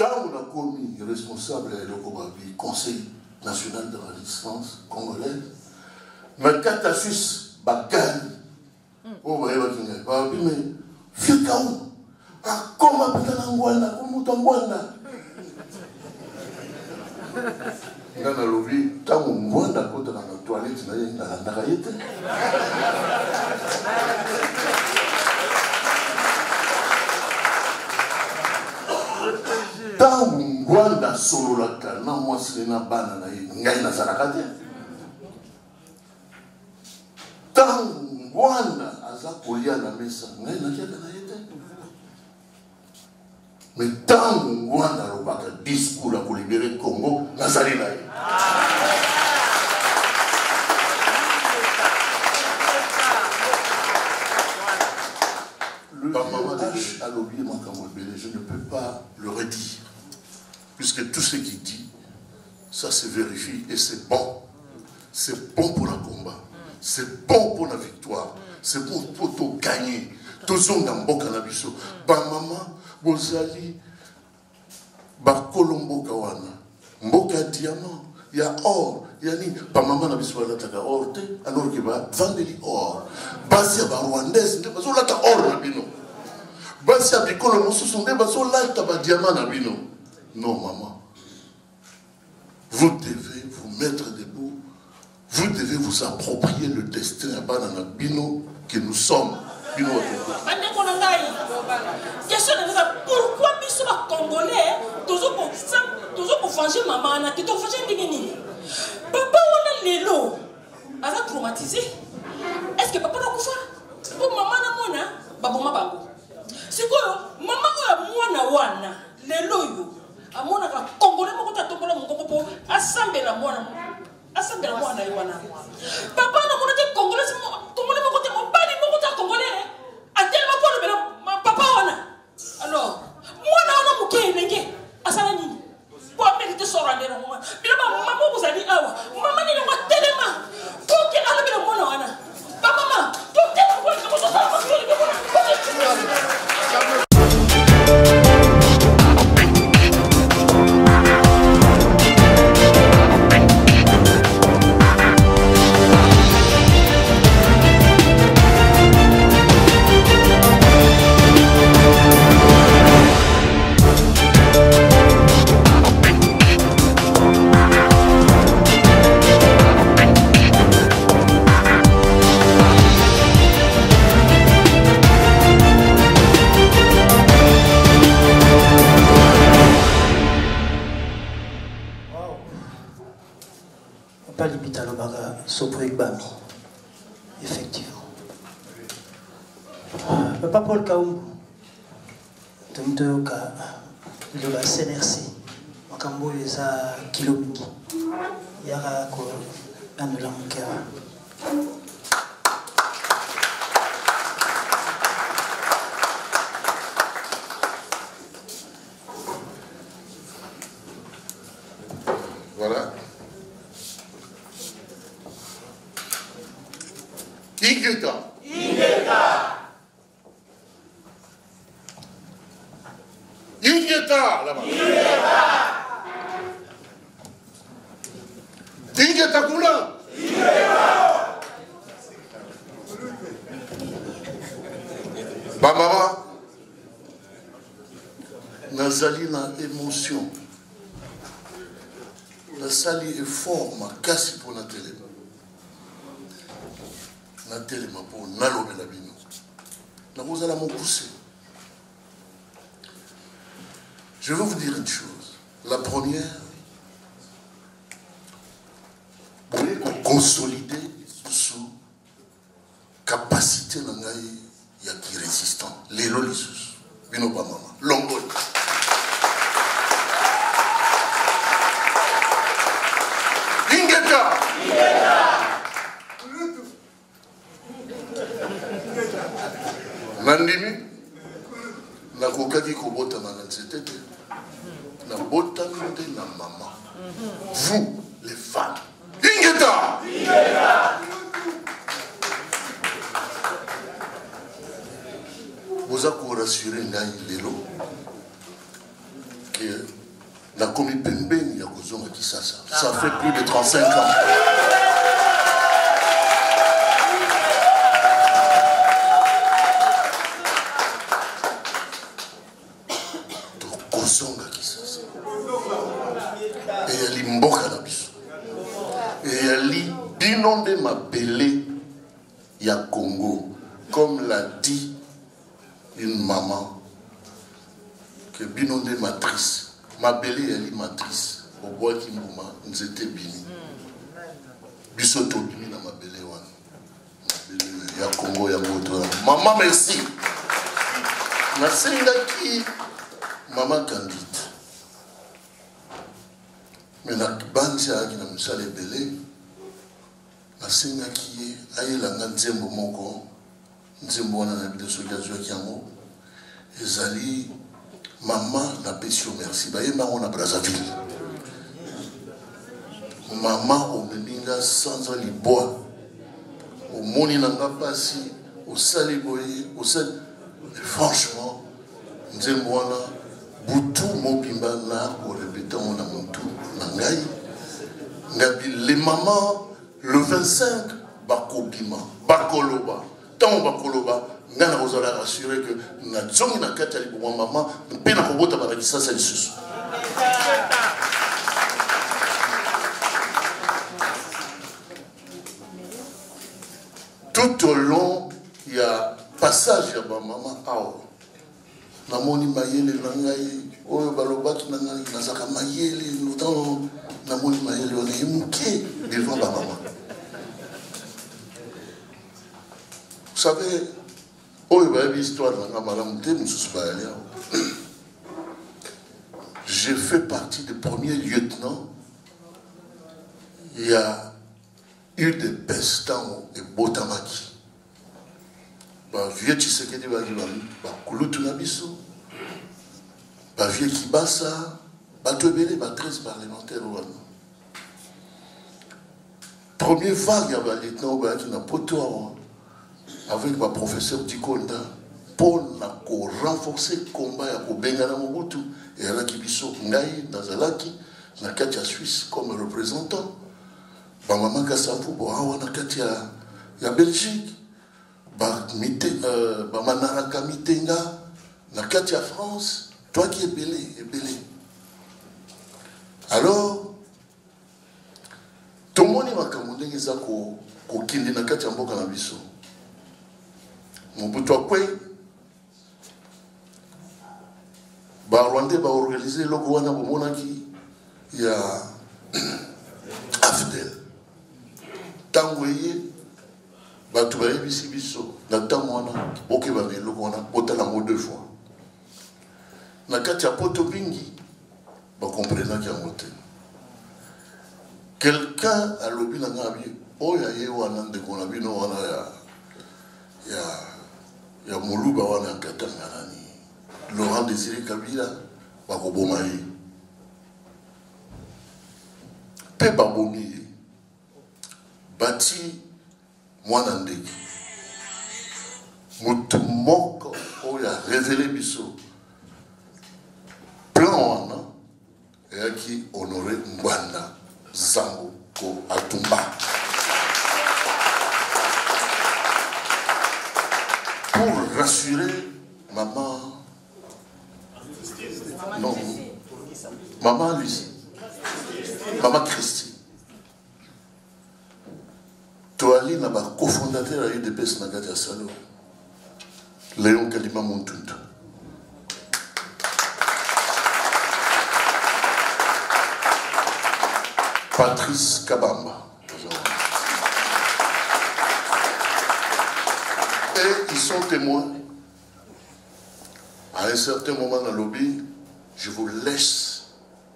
Tant on a commis responsable du Conseil national de la résistance congolaise, mais quand à Suisse, Bagani, oh, bah, mais vieux Kaou, comment Pétanangwana, comment Tangwana? Dans la lobby, tant on voit la côte dans la toilette, dans la naraïte. Tant on voit la solo la cana, moi c'est une banane, ngai na sarakate. Tant on voit la azakolia la mesa, ngai na kia kanaïte. Mais tant on voit la discours pour libérer le Congo, nazali na ye. Le H a l'oublié mon Cambodge, je ne peux pas le redire. Puisque tout ce qu'il dit, ça se vérifie et c'est bon. C'est bon pour le combat. C'est bon pour la victoire. C'est bon pour tout gagner. Tout le monde dans le cannabis. Ba maman, bozali, ba kolombo kawana, mboka diamant, il y a or, il y a ni. Ba maman na biso la taka or te, alors que ba vendeli or. Basia ba rwandaise, ne baso la ta or na bino. Basia bi kolombo so ne baso la ta ba diamant na bino. Non maman. Vous devez vous mettre debout. Vous devez vous approprier le destin à Banana Bino que nous sommes. Bino pourquoi nous sommes Congolais, toujours pour venger maman, tu t'en venger Nini. Papa, on a les lots. Elle a traumatisé. Est-ce que papa n'a pas fait? Pour maman, na mona, baboma babo. C'est quoi? Maman, moi, na wana, les lots. Amona ka Congolais moko ta tombola mon Congo pour assembler la mwana. Assembler la mwana iwana. Papa na mona te Congolais tombola moko te mon bali moko ta Congolais. A tellement pour le papa wana. Alors, mwana wana muke nenge asala nini? Pour mériter sorande na mwana. Bila maman vous allez awa. Maman ni ngwa telema. Pour que ala bila mwana wana. Papa maman, pour que vous voyez comment ça va. Effectivement. Papa Paul Kaumbu, de la CNRC, Makambo les a kilomiki. Yara ko anula mukera. Voilà. Ingeta. Ingeta là-bas. Ingeta Koula. Bamama. Nazali na émotion. La sali est fort, ma casse pour la télé. La télé m'a pour nalo de la bino. La vous allez m'en pousser. Je vais vous dire une chose. La première, vous voulez consolider sous capacité nangai yaki résistant. Les lolisous. Bino pas maman. Longo. Ingeta. Nandimi na kokaki kobota na nzete te na botami te na mama. Vous les femmes Ingeta vous avez rassuré ngai lelo que La commis Pembeni ya kozonga Kisasa. Ça fait plus de 35 ans. Kozonga Kisasa. Et yali mboka na biso. Et yali binonde mabele ya Congo. Comme l'a dit une maman, que binonde matrice. Mabele yali matrice. Au bois qui mouma, nous étions bini. Bisoto bini na mabele wana. Mabele ya Congo ya moto. Maman merci. Nasenga ki maman Candide. Mais la bande a qui n'a pas les belé. Nasenga ki ayelanga nzembo moko. Nzembo wana na biso gazo kiango. Ezali maman na pétio merci. Bayema on a Brazzaville. Maman au meninga sans en liboa. Au moni nanga pasi, au saliboye, au sel. Franchement, nzembo wana butu mobimba na au répétant on a montu nangai. Ngabi les mamans le 25 bakobima, bakoloba. Tant bakoloba. Ngana kozala rassurer que na zongi na kati ali pour maman pe na kobota ba Kisasa lisusu. Tout au long il y a passage ya ba maman awo. Na moni mayele na ngai oyo balobaki na ngai nazaka mayele longtemps na moni mayele on est muké devant ba maman. Vous savez j'ai fait partie des premiers lieutenants. Il y a eu des pestants et botamaki. Vieux Tshisekedi Kulutu Nabiso, vieux Kibasa, Batebele, 13 parlementaires. Premier vague, il y avait un lieutenant qui n'a pas tout avec ma professeur Dikonda pour renforcer le combat pour Bengana Mobutu et à la Kibiso Ngai Nazalaki na Katia Suisse comme représentant. Ba maman Kassavu Boawa na Katia ya Belgique. Ba Manaraka Mitenga na Katia France. Toi qui es belé. Alors, tout le monde m'a commandé que ça ko kindi na Katia Mboka na biso. Mobutu akwe ba Rwanda ba organiser logo wana bomona ki ya Afdel tangweye ba tubaye biso na tamwana oke ba logo wana otala mo 2 fois na kati ya poto bingi ba comprendre ki amote quelqu'un a lobi na ngabi oya ye wana ndeko na bino wana ya moluba wana katanga nani Laurent Désiré Kabila bakoboma ye pe babomi bati mwana ndeki mutu moko oyo a révélé biso plan wana eyaki honoré Ngwanda Zango ko Atumba pour rassurer maman. Non, maman Lucie, maman Christie. Toali n'a pas cofondateur à UDPS Nagadia Salo, Léon Kalima Montuntu. Patrice Kabamba. Et ils sont témoins. À un certain moment dans le lobby, je vous laisse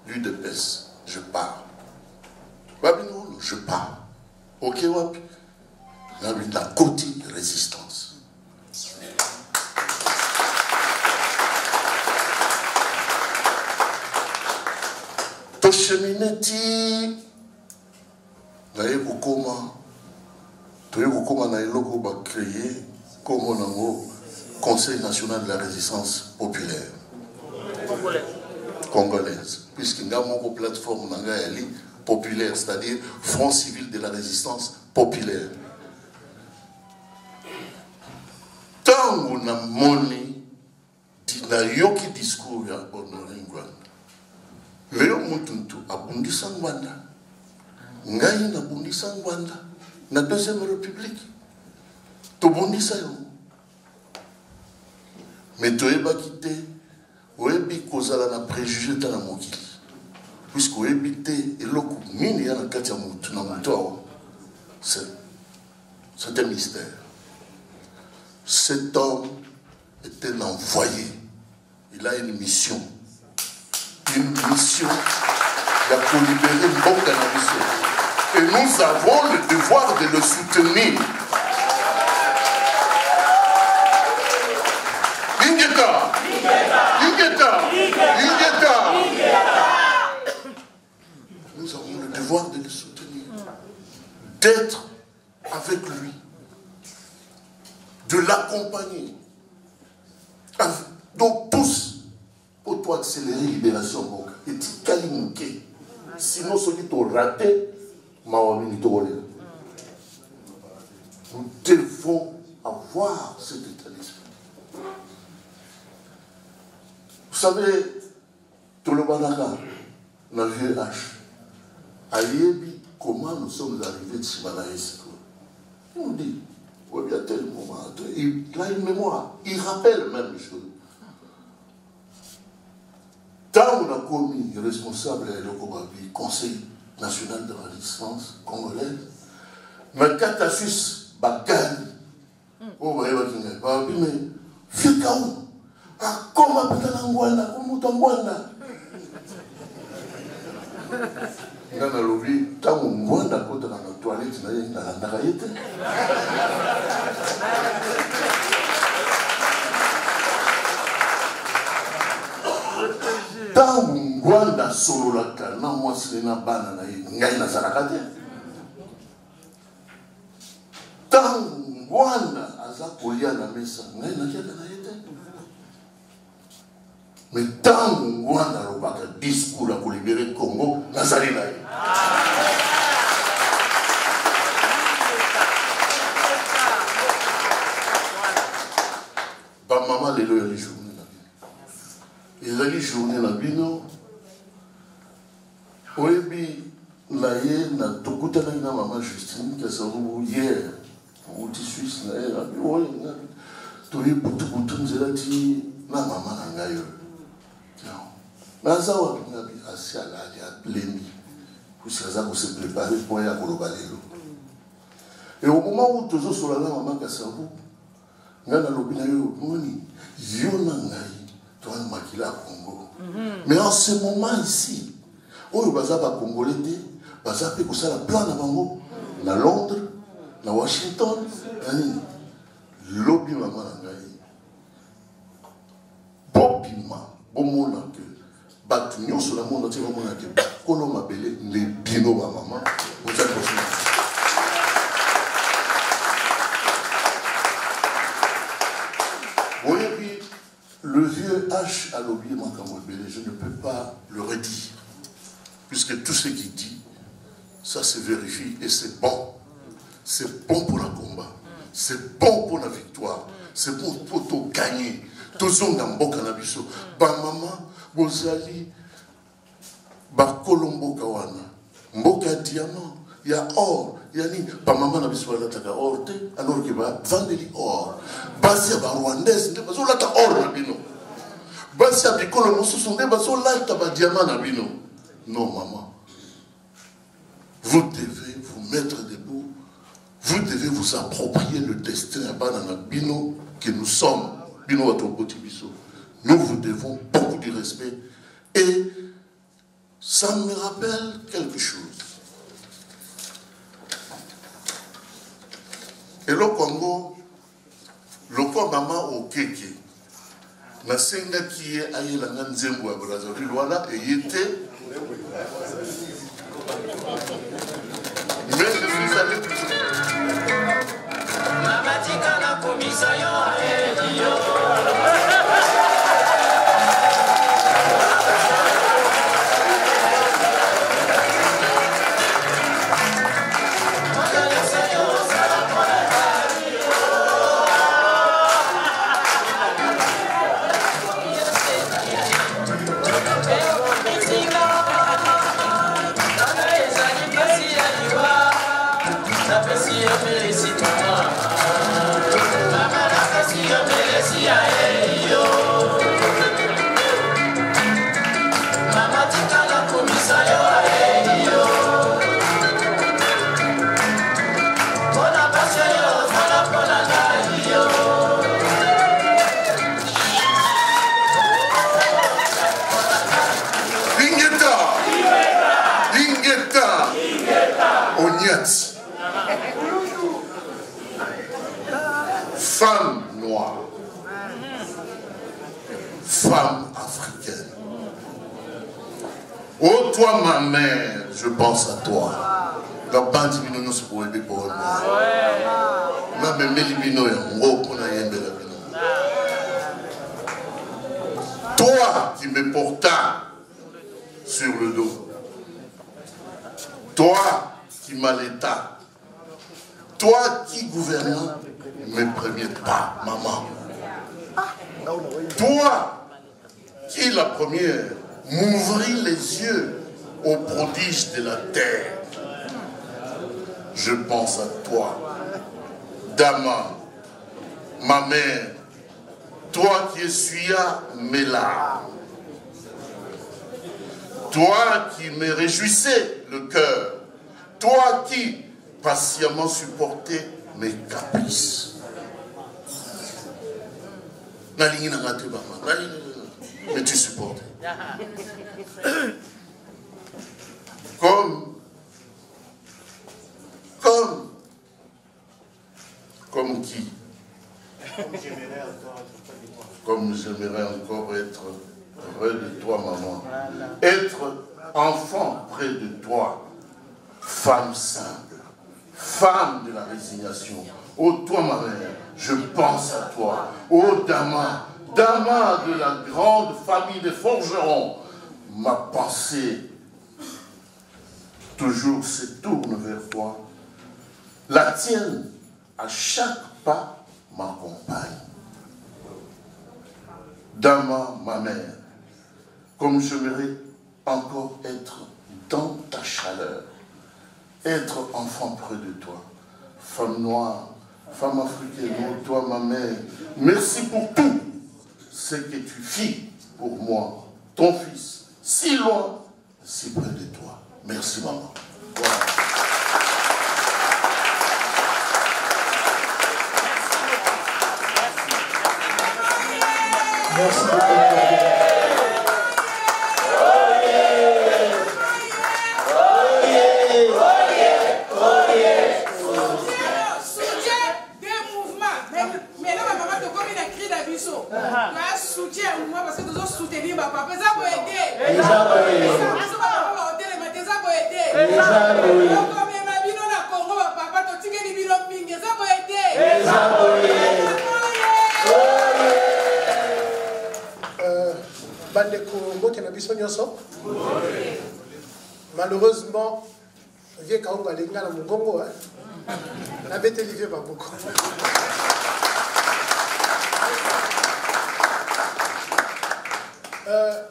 l'UDPS, je pars. Babino, je pars. Ok, wapi. La Côte résistance. Toshemineti. Naye kukoma. Toye kukoma na eloko ba créer comme on Conseil national de la résistance populaire. congolaise, puisqu'il y a une plateforme populaire, c'est-à-dire Front civil de la résistance populaire. Tant qu'on a moni, na yoki discours ya Honoré Ngwanda. Leo mutuntu abundisa Ngwanda. Ngai na bundisa Ngwanda. Na Deuxième République. To bundisa yo. Mais toyeba kite, oyebi kozala na préjugé ta na mokili. Puisque oyebi te eloko nini ya na kati ya mutu na mutu awa. C'est un mystère. Cet homme était envoyé. Il a une mission. Une mission de libérer le bon cannabis. Et nous avons le devoir de le soutenir. Ingeta! Ingeta! Ingeta! Nous avons le devoir de le soutenir. D'être avec lui. De l'accompagner. Donc tous, pour toi accélérer la libération, et tu calimouqué. Sinon, celui qui t'a raté, nous devons avoir cet état d'esprit. Vous savez, tout le banaka, dans le vieux H, Ayebi, comment nous sommes arrivés de Chibanaïs. Il nous dit, oui, il y a tel moment, il a une mémoire, il rappelle même les choses. Tant on a commis responsable du Conseil national de la résistance congolaise, mais Katasus Bakani, oh, vous voyez, mais Fikaou, comment Pétanangwanda, comment Tangwanda. Dans le lobby, tant on voit dans la toilette, il y a la raïte. Tant on voit dans solo la canne, moi c'est une banane, il y a une sarakate. Tant on voit dans Azapolia la mesa, il y a une raïte. Mais tant on voit dans le discours pour libérer le Congo, Nazari là. Ba maman les lois les journées là. Ils les journées là bino. Oyebi naie na tokuta na maman Justine qui s'est retrouvée hier au Suisse na era oui na toyi butu nzela ti na maman na ngayo. Naza wa bingabi asiala ya pleni puisque ça se préparer pour ya kolobalelo. Et au moment où toujours sur la maman Kasavu ngana lobina yo moni yona ngai to an makila Congo. Mais en ce moment ici oyo baza ba congolais te baza pe ko sala plan na bango na Londres na Washington nani lobi maman ngai bobima bomona que Batunion sur la monde entier, on a dit, qu'on m'a appelé les bino ma maman. Vous êtes possible. Vous voyez, le vieux H a l'oublié, je ne peux pas le redire. Puisque tout ce qu'il dit, ça se vérifie et c'est bon. C'est bon pour le combat. C'est bon pour la victoire. C'est bon pour tout gagner. Tout le monde a un bon cannabis. Ba maman, Bozali, ba Colombo Kawana, Mboka diamant, il y a or, il y a ni, ba maman na biso la taka or te, alors que ba vendeli or, basi ba rwandaise, ne baso la ta or na bino, basi ba Colombo susonde baso la ta ba diamant na bino. Non maman, vous devez vous mettre debout, vous devez vous approprier le destin à banana bino que nous sommes, bino atoboti biso. Nous vous devons beaucoup de respect. Et ça me rappelle quelque chose. Et le Congo, le Maman au Keke, na senga qui est aïe la Nzembo à Brazzaville, voilà, et il était. Mais je suis allé plus loin. Oh, toi, ma mère, je pense à toi. La bande de nous, c'est pour aider pour moi. Même Mélibino, toi qui me portas sur le dos. Toi qui m'allaitas. Toi qui gouvernas mes premiers pas, maman. Toi qui la première m'ouvrit les yeux aux prodiges de la terre. Je pense à toi, Dama, ma mère, toi qui essuya mes larmes, toi qui me réjouissais le cœur, toi qui patiemment supportais mes caprices. Mais tu supportes. Comme qui? Comme j'aimerais encore être près de toi, maman. Être enfant près de toi. Femme simple. Femme de la résignation. Oh, toi, ma mère, je pense à toi. Oh, Dama. Dama de la grande famille des forgerons. Ma pensée toujours se tourne vers toi. La tienne, à chaque pas, m'accompagne. Dama, ma mère, comme j'aimerais encore être dans ta chaleur, être enfant près de toi, femme noire, femme africaine, oh toi, ma mère, merci pour tout ce que tu fis pour moi, ton fils, si loin, si près de toi. Merci, maman. Voilà. Merci beaucoup. Malheureusement, vieux Kaonga Lenga na Mugongo, la bête Olivier pas beaucoup.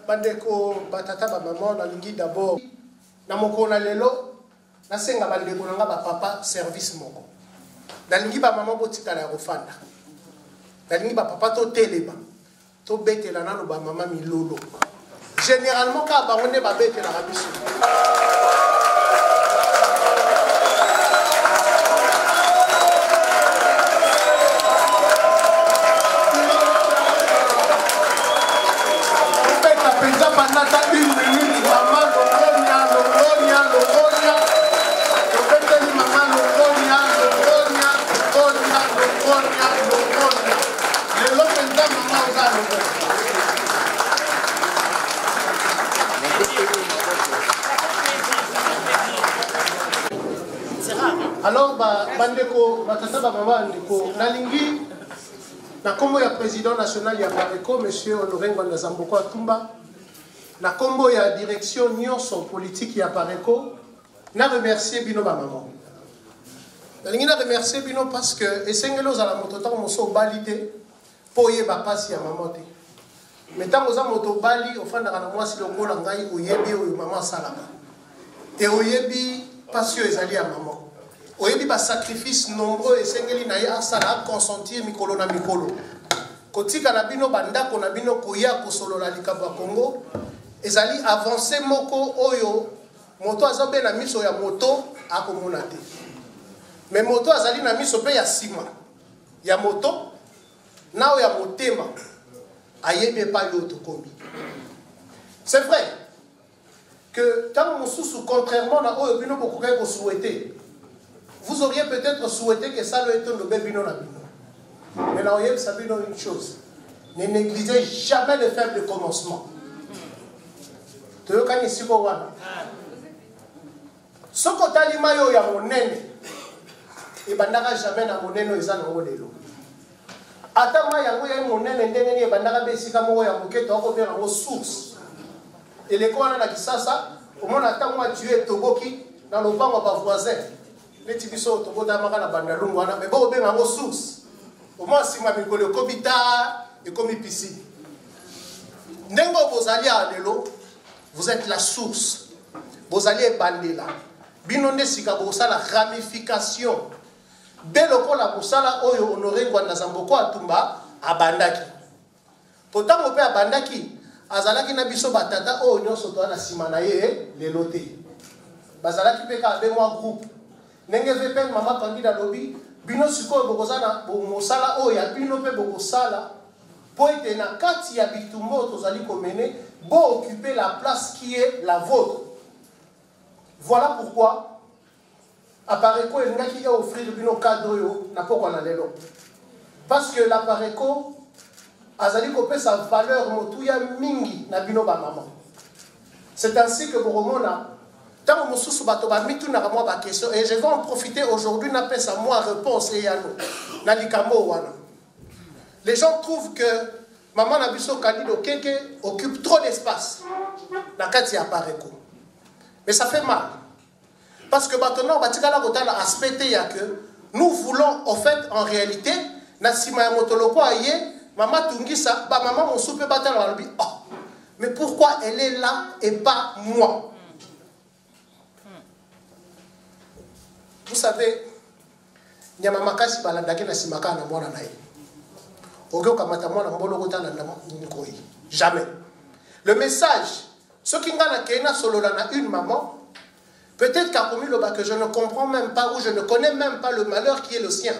Bandeko batata ba maman na lingi d'abord na moko na lelo na senga bandeko na ba papa service moko. Na lingi ba maman botika la rofanda. Na lingi ba papa to teleba. To betela na lo ba maman milolo. Généralement, quand on est babé, c'est la rabisso. On fait la pizza pendant 1 minute, maman, l'ogonia. On fait les maman, l'ogonia. Les lots, maman, on a l'ogonia. Alors, bandeko, batata ba maman ndeko, nalingi na kombo ya président national ya Pareco, monsieur Honoré Ngwanda Zamboko Atumba, na kombo ya direction nyonso politique ya Pareco, na remercier bino ba maman. Nalingi na remercier bino parce que esengelo za la motota moso balité po yeba pasi ya maman te. Mais tant oza moto bali ofanda kana mwasi lokola ngai oyebi oyo maman salaka. Et oyebi passion ezali ya maman. Oyebi ba sacrifice nombreux esengeli na ye asala consentir mikolo na mikolo. Kotika na bino bandako na bino koya kosolola likambo ya Congo ezali avancer moko oyo moto azabe na miso ya moto akomona te. Mais moto azali na miso pe ya sima ya moto nao ya motema ayebi pa yo tokomi. C'est vrai que tant mosusu contrairement na oyo bino bokokai ko souhaiter, vous auriez peut-être souhaité que ça le étonne le bébino na bino. Mais là, vous savez une chose. Ne négligez jamais le faible commencement. toyokani siko wana soko talima yo ya monene ebandaka jamais na monene eza nango lelo ata ma yango ya monene ndenge ni ebandaka besika moko ya moke tokobenga yango source eleko wana na kisasa omona ntango atue toboki na lopango bavoisin neti biso tobotamaka na bandalungu wana me bokobenga yango source omona nsima mikolo ekomi ta ekomi pisine ndenge bozali ya lelo vous êtes la source bozali ebandela bino nde sika bosala ramification de lokola bosala oyo Honoré Ngwanda Zamboko Atumba abandaki potango pe abandaki azalaki na biso batata oyo nyonso to na sima na ye lelo te bazalaki pe ka be moi groupe ndenge VPN mama kandida lobi bino sikoyo bokozana mosala oyo ya bino pe bokosala po ete na kati ya bitumbo tozali komene bo occuper la place qui est la vôtre. Voilà pourquoi Apareco elingaki ya offrir bino cadre yo na poko na lelo parce que l'Apareco azali kopesa sa valeur motuya mingi na bino ba maman. C'est ainsi que boromona tant mosusu bato ba mituna ka moi ba question et je vais en profiter aujourd'hui na pesa moi réponse et yano na likambo wana. Les gens trouvent que maman na biso Candido Keke occupe trop d'espace na kati ya Apareco. Mais ça fait mal. Parce que maintenant, aspect que nous voulons, en fait, en réalité, maman Tungisa, maman mon soupe oh, mais pourquoi elle est là et pas moi? Vous savez, Nyamakasi balandaki na simaka na mwana na ye. Ogo kamata mwana mbolo kotana na nkoi. Jamais. Le message, ce qui ngana kena solo na une maman. Peut-être qu'à Komiloba, que je ne comprends même pas ou je ne connais même pas le malheur qui est le sien.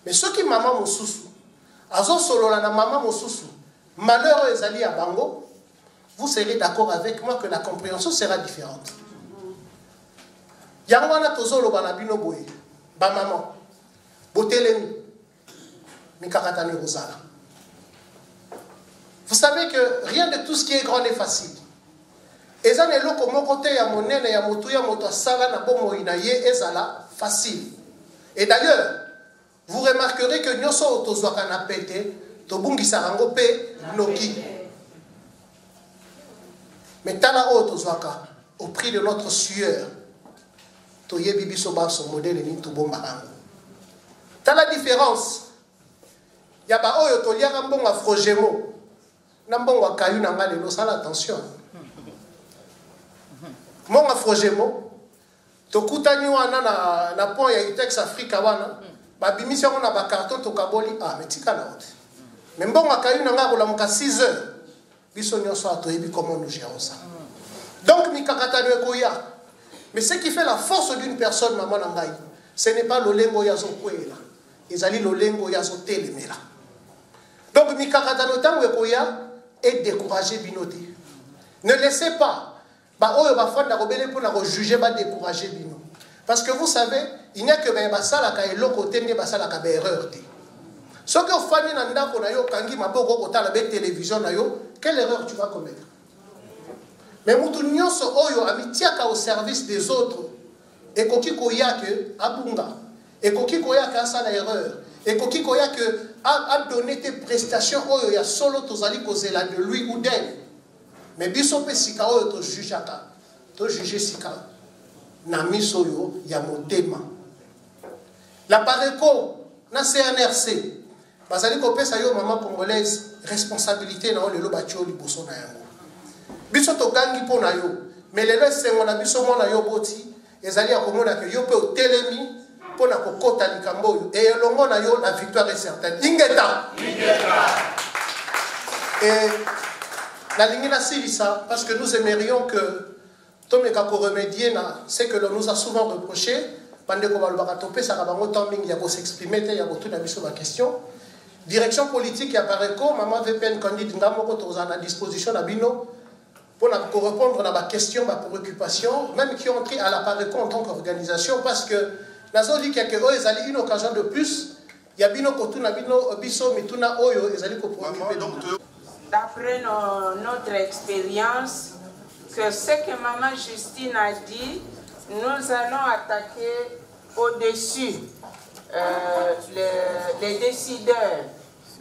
Mais ceux qui maman mosusu, azo solo la maman mosusu, malheur ezali à bango, vous serez d'accord avec moi que la compréhension sera différente. Yangwana tozolo banabino boye, ba maman, botelemi, mikakatani rosala. Vous savez que rien de tout ce qui est grand n'est facile. Et ça n'est pas comme côté ya monene ya motuya moto sala na bomo inaye ezala facile. Et d'ailleurs, vous remarquerez que nyoso otozwaka na pete to bungisa rango pe noki. Mais tala otozwaka au prix de notre sueur. To yebi biso ba son modèle ni to bomba rango. Tala différence. Ya ba oyo to liaka mbonga frogemo. Na mbonga kayu na ngale no sala attention. Mon afrogemo, tokutani wana na pont ya Itex Africa wana, ba bimisi on a ba carton to kaboli mais tika na hote. Mais bon akayu na ngako la muka 6 heures. Biso nyonso atoyebi comment nous gérons ça. Donc mikakata no ekoya. Mais ce qui fait la force d'une personne maman ngai, ce n'est pas lolengo ya zokwela. Ezali lolengo ya zotelemela. Donc mikakata no tango ekoya et décourager binote. Ne laissez pas décourager bino. Parce que vous savez, il n'y a que erreur. Ce que vous faites télévision, quelle erreur tu vas commettre? Mais nous sommes au service des autres. Et koki koya que abunga. Et koki koya que ça l'erreur. Et koki koya que a donné tes prestations il y a solo tozali kozela de lui ou d'elle. Mais biso pe sika oyo to jugeaka to juger sika na miso yo ya motema l'Apareco na CNRC bazali ko pesa yo maman congolaise responsabilité na lelo batio liboso na yango biso to gangi pona yo mais lelo sengo na biso mona yo boti ezali akomona que yo pe otelemi pona kokota likambo yo et elongo na yo la victoire est certaine ingeta et la ligne na silisa parce que nous aimerions que Tomeka ko remédier na ce que l'on nous a souvent reproché pendant qu'on va le bakatopé ça va autant mingi ya ko s'exprimer te ya ko tout na biso ba question direction politique ya Apareco maman VPN candidat ngamoko tozana à disposition na bino pour répondre à ma question ma préoccupation même qui ont entré à l'Apareco en tant qu'organisation parce que nazo dit que eux ezali une occasion de plus ya bino ko tout na bino biso mituna oyo ezali ko préoccuper. D'après notre expérience, que ce que Maman Justine a dit, nous allons attaquer au-dessus les décideurs.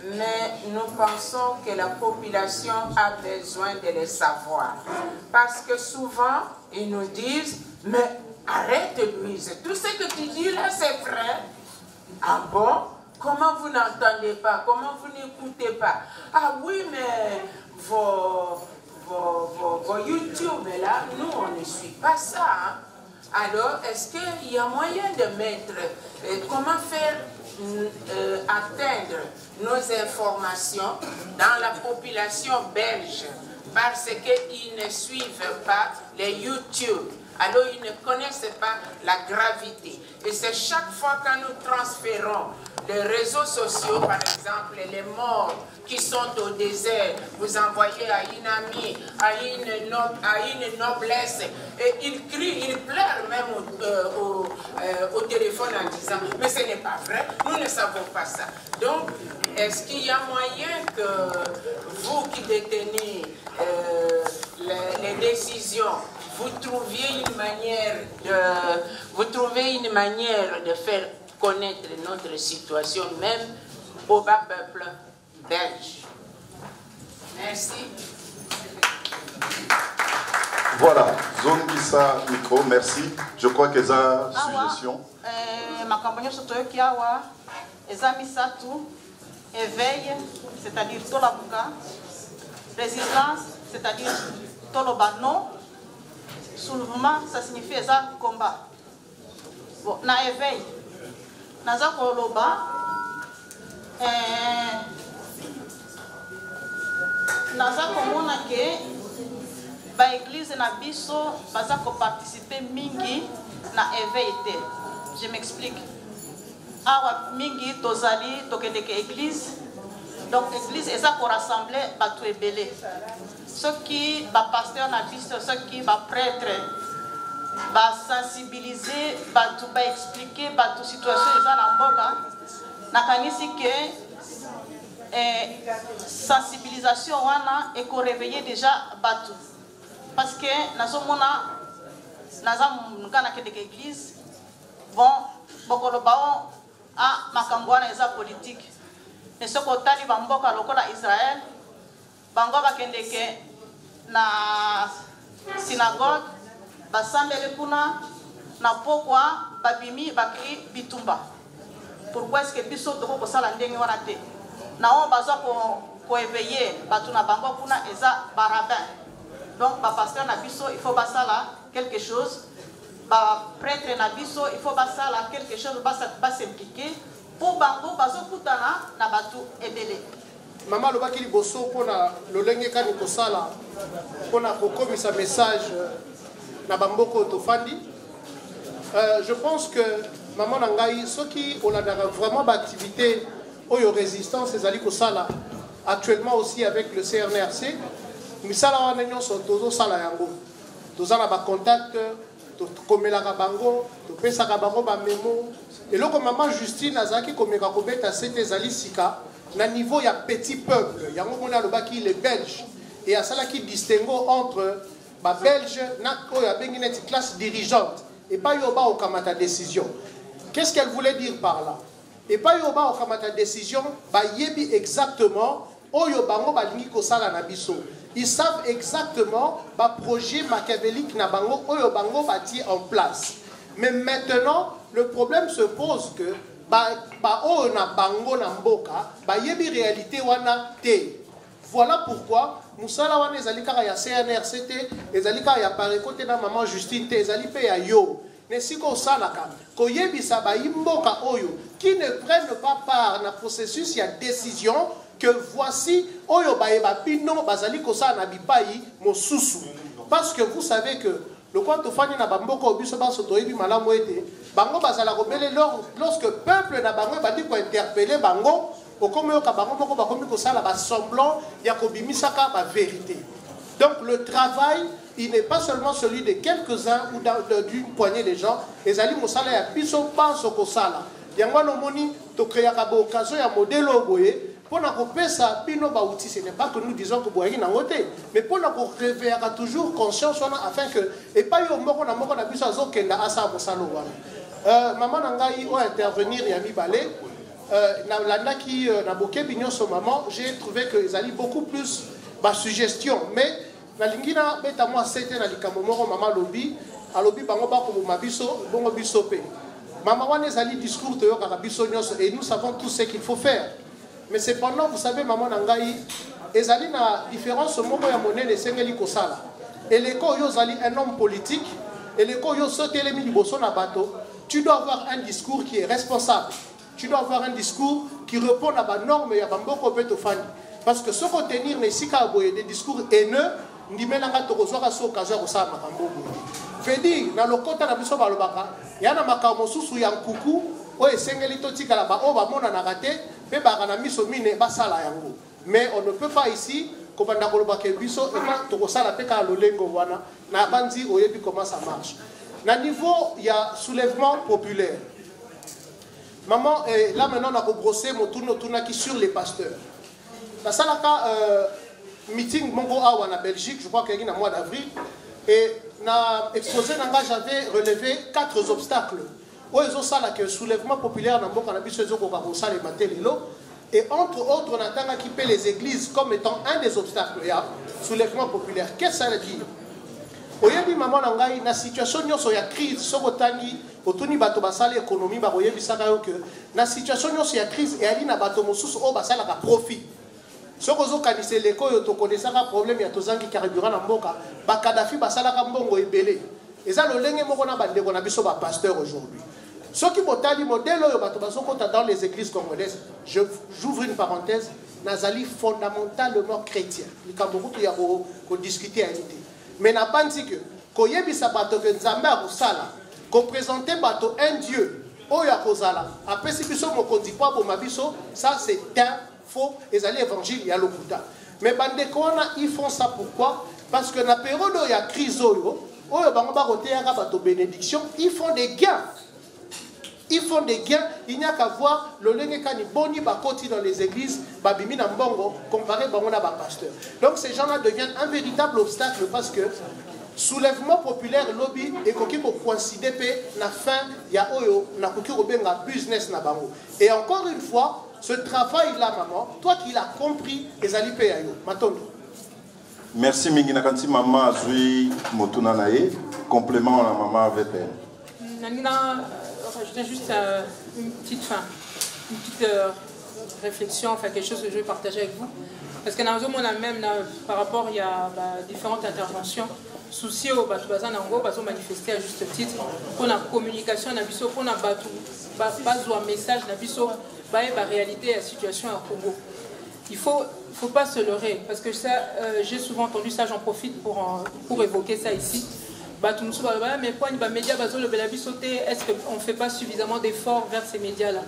Mais nous pensons que la population a besoin de le savoir. Parce que souvent, ils nous disent, mais arrête Louise, tout ce que tu dis là, c'est vrai. Ah bon? Comment vous n'entendez pas? Comment vous n'écoutez pas? Ah oui, mais vos YouTube là, nous, on ne suit pas ça. Hein? Alors, est-ce qu'il y a moyen de mettre, comment faire atteindre nos informations dans la population belge parce qu'ils ne suivent pas les YouTube. Alors ils ne connaissent pas la gravité. Et c'est chaque fois que nous transférons les réseaux sociaux, par exemple, les morts qui sont au désert, vous envoyez à une amie, à une noblesse, et ils crient, ils pleurent même au téléphone en disant, mais ce n'est pas vrai, nous ne savons pas ça. Donc, est-ce qu'il y a moyen que vous qui détenez les décisions, vous trouviez une manière de faire connaître notre situation, même au bas peuple belge. Merci. Voilà, zone Issa micro, merci. Je crois que ça suggestion. Ma campagne sur Toyokiawa, Ezami Satou, éveil, c'est-à-dire Tolabuka, résistance, c'est-à-dire Tolobano, soulèvement, ça signifie Eza combat. Bon, na éveil. Naza koloba naza komona ke ba église na biso baza ko participer mingi na éveil te. Je m'explique. Awa mingi tozali tokende ke église. Donc église eza ko rassembler batu ebele. Ceux qui ba pasteur na biso, ceux qui ba prêtre ba sensibiliser, batu ba expliquer, batu situation eza na mboka. Nakanisi ke sensibilisation wana et qu'on réveiller déjà batu. Parce que nazomona naza ngana ke de église bon bokolo bao a makambo wana eza politique. Mais ce ko tali ba mboka lokola Israël bango bakende ke na synagogue basambele kuna na pokwa babimi baki bitumba. Pourquoi est-ce que biso toko ko sala ndenge wana te? Na on baza ko éveiller batu na bango kuna eza barabin. Donc ba pasteur na biso il faut basala quelque chose. Ba prêtre na biso il faut basala quelque chose ba s'impliquer pour bango bazo kutana na batu ebele. Maman lobaki liboso pona lolenge kani kosala pona kokomisa message na bamboko tofandi. Je pense que maman nangai soki on a vraiment d'activité oyo résistance ezali kosala actuellement aussi avec le CNRC misala wana nyonso tozo sala yango tozala ba contact tokomelaka bango topesaka bango ba memo eloko maman Justine azaki komeka kobeta sete ezali sika na niveau ya petit peuple yango mona lobaki les Belges et asalaki distinguo entre ba Belge na oyo abengi neti classe dirigeante et pas yoba au kamata décision. Qu'est-ce qu'elle voulait dire par là? Et pas yoba au kamata décision ba yebi exactement oyo bango balingi kosala na biso. Ils savent exactement ba projet machiavélique na bango oyo bango bâti en place. Mais maintenant le problème se pose que ba oyo na bango na mboka ba yebi réalité wana te. Voilà pourquoi musala wana ezali kaka ya CNRCT ezali kaka ya pareko te na maman Justine te ezali pe ya yo nesiko salaka koyebisa ba imboka oyo qui ne prennent pas part na processus ya décision que voici oyo ba eba pino bazali kosala na bipai mosusu parce que vous savez que le quoi to fani na bamboka obiso baso toyebi malamu ete bango bazala kobele lorsque peuple na bango badi ko interpeller bango donc le travail, il n'est pas seulement celui de quelques-uns ou d'une poignée de gens. Les alliés Moussala, ils sont pas au Kosala. Il y a un moment où tu crées un occasion, un modèle pour ça bino ba outil, ce n'est pas que nous disons que boyaki na ngote, mais pour réveiller toujours conscience afin que et pas yo moko na biso azokenda asa mosalo wana. Maman nangai o intervenir ya mibale landa qui na boké bignon so maman, j'ai trouvé que ils allaient beaucoup plus ba suggestion, mais na lingina beta moi c'était na likambo moko maman lobby alobi bango ba ko mabiso bongo biso pe. Maman wana ezali discours de yoka biso nyonso et nous savons tout ce qu'il faut faire. Mais cependant, vous savez, maman nangai, ezali na différence moko ya monene sengeli kosala. Et l'école yo zali un homme politique, et l'école yo sotelemi liboso na bato, tu dois avoir un discours qui est responsable. Tu dois avoir un discours qui répond à la norme ya bamboko beto fani. Parce que ce qu'on tenir ne sika boye des discours haineux, ndimelanga tokozwaka so kaza kosala makambo. Fedi na lokota na biso balobaka, yana makambo susu ya nkuku, o esengeli totikala ba o ba mona na raté. Mais on ne peut pas ici, comment ça marche. Na niveau, il y a soulèvement populaire. Maman, là maintenant, on a brossé mon tourne qui sur les pasteurs. Dans ça, meeting Mongo Awa en Belgique, je crois qu'il y a un mois d'avril, et na exposé, j'avais relevé 4 obstacles. Ils ont ça que soulèvement populaire dans le et entre autres, on attend qui paie les églises comme étant un des obstacles. Soulèvement populaire. Qu'est-ce que ça veut dire? Oyebi maman nangai na situation nyoso ya crise sokotani otuni bato basala économie ba oyebi saka yo que na situation nyoso ya crise et ali na bato mosusu o basala ka profit. Sokozo kanise leko yo to connaissaka problème ya tozangi carburant na mboka ba Kadhafi basala ka mbongo ebele. Eza lo lenge moko na bande ko na biso ba pasteur aujourd'hui. Ce qui m'a modèle dans les églises congolaises, j'ouvre une parenthèse, Nazali fondamentalement chrétien. Il y a beaucoup de discuter à l'idée. Mais n'a pas dit que, quand il y a des bateaux que Nzambe a sala, qu'on présentait bateau un Dieu, Oya Kozala, après si biso mo dit pas pour ma biso, ça c'est un faux, et allez évangile, il y a l'okuta. Mais bandekona, ils font ça pourquoi? Parce que dans la période où il y a crise, Oya Bangoba Roté, bateau bénédiction, ils font des gains. Ils font des gains, il n'y a qu'à voir le Lengekani Boni Bakoti dans les églises, Babimi Nambongo, comparé à Bangona Pasteur. Donc ces gens-là deviennent un véritable obstacle parce que soulèvement populaire lobby et koki pour coïncider la fin, il y a Oyo, na koki robenga business na bango. Et encore une fois, ce travail-là, maman, toi qui l'as compris, les alipé ayo. Matondo. Merci Mingina Kanti, maman Zui Motunanae, complément à la maman VPN. Je juste une petite réflexion, enfin quelque chose que je vais partager avec vous. Parce que dans le monde même, par rapport, il y a différentes interventions. Souci au bazan nango, bazo manifester à juste titre. Pour la communication, pour la un message, la réalité, la situation au Congo. Il faut pas se leurrer, parce que ça, j'ai souvent entendu ça, j'en profite pour évoquer ça ici. Mais quoi, les médias, est-ce qu'on ne fait pas suffisamment d'efforts vers ces médias-là?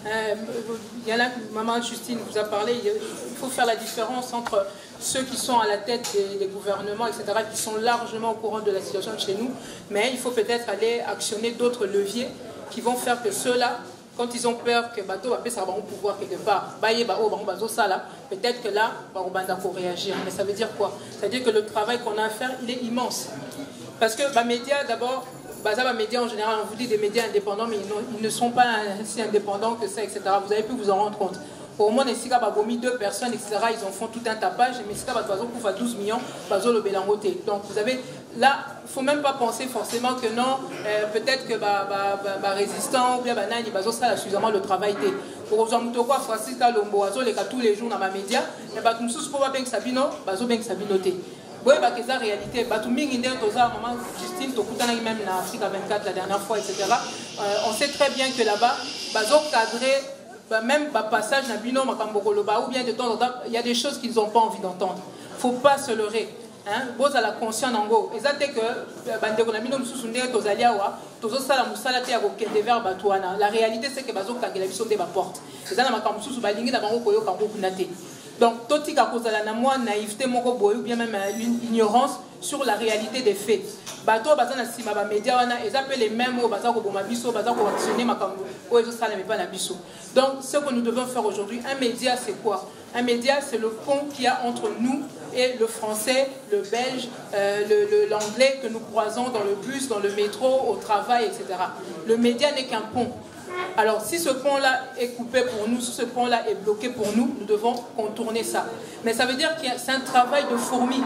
Il y en a, maman Justine vous a parlé, il faut faire la différence entre ceux qui sont à la tête des gouvernements, etc., qui sont largement au courant de la situation de chez nous, mais il faut peut-être aller actionner d'autres leviers qui vont faire que ceux-là, quand ils ont peur que bateau va ça va au pouvoir quelque part, peut-être que là, on va réagir. Mais ça veut dire quoi? Ça veut dire que le travail qu'on a à faire, il est immense. Parce que les médias, d'abord, les médias en général, on vous dit des médias indépendants, mais ils ne sont pas si indépendants que ça, etc. Vous avez pu vous en rendre compte. Au moins, ici, il y a 2 personnes, etc. Ils en font tout un tapage, mais ici, il y a 12 millions, donc vous avez, là, il ne faut même pas penser forcément que non, peut-être que résistant ou bien ça a suffisamment le travail. Pour aujourd'hui, Francis Kalombo, tous les jours dans les médias, mais tout ce pour bien que Sabino, bien que Sabino. Oui, c'est la réalité. Maman Justine, même en Afrique 24 la dernière fois, etc. On sait très bien que là-bas, cadré, même passage ou bien de temps en temps, il y a des choses qu'ils n'ont pas envie d'entendre. Il ne faut pas se leurrer. Vous avez la conscience en go. Et ça, c'est que la réalité, c'est que les gens ont des portes. Les gens ont des portes. Donc, totika kozala na moi naïveté moko boy ou bien même une ignorance sur la réalité des faits. Bato bazana sima ba média wana ils appellent les mêmes au bazako boma biso bazako actionner makambo o ezo sala mais pas na biso. Donc, ce que nous devons faire aujourd'hui, un média c'est quoi? Un média c'est le pont qu'il y a entre nous et le français, le belge, l'anglais que nous croisons dans le bus, dans le métro, au travail, etc. Le média n'est qu'un pont. Alors, si ce pont-là est coupé pour nous, si ce pont-là est bloqué pour nous, nous devons contourner ça. Mais ça veut dire que c'est un travail de fourmi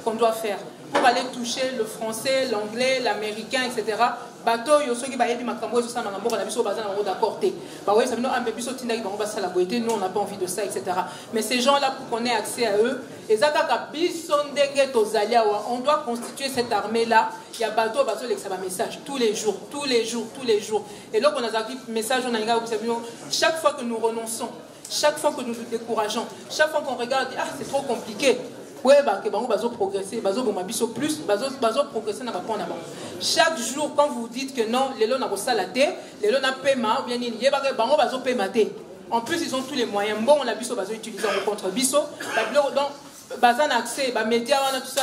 qu'on doit faire pour aller toucher le français, l'anglais, l'américain, etc. Bateau, yo soki ba yebi makambo ezo sa makambo na biso bazana ngo d'accord te. Ba oui, ça veut dire un peu biso tindaki bango basala boité, nous on n'a pas envie de ça, etc. Mais ces gens-là, pour qu'on ait accès à eux, on doit constituer cette armée-là. Il y a bateau, ça va message tous les jours, tous les jours, tous les jours. Et là, on a un message, chaque fois que nous renonçons, chaque fois que nous nous décourageons, chaque fois qu'on regarde, ah, c'est trop compliqué. Oui, bah, que bazo progresser, bazo bomabiso plus, bazo progresser n'a pas point d'abord. Chaque jour, quand vous dites que non, les lots n'a pas salaté, les lots n'a pas paiement, bien il y a bango bazo paiematé. En plus, ils ont tous les moyens. Bon, on a biso bazo utilisé contre biso, donc bazan accès, bah médias, on a tout ça.